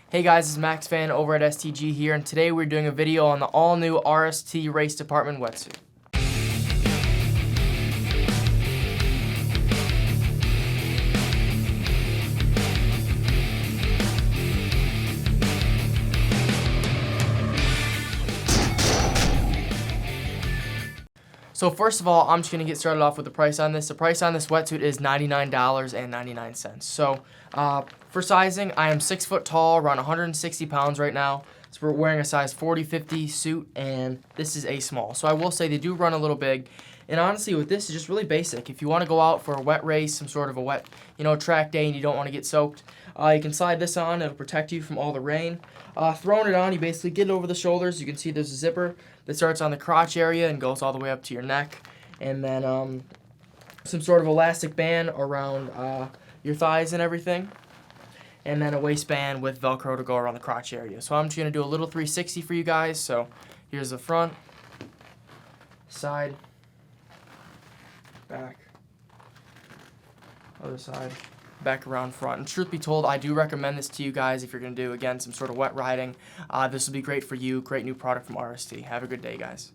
Hey guys, it's Max Fan over at STG here, and today we're doing a video on the all-new RST Race Department wetsuit. So first of all, I'm just going to get started off with the price on this. The price on this wetsuit is $99.99. So for sizing, I am 6 foot tall, around 160 pounds right now. So we're wearing a size 40-50 suit, and this is a small. So I will say they do run a little big. And honestly, with this, it's just really basic. If you want to go out for a wet race, some sort of a wet, track day, and you don't want to get soaked, you can slide this on. It'll protect you from all the rain. Throwing it on, you basically get it over the shoulders. You can see there's a zipper that starts on the crotch area and goes all the way up to your neck. And then some sort of elastic band around your thighs and everything. And then a waistband with Velcro to go around the crotch area. So I'm just going to do a little 360 for you guys. So here's the front, side, back, other side, back around front. And truth be told, I do recommend this to you guys if you're going to do, again, some sort of wet riding. This will be great for you. Great new product from RST. Have a good day, guys.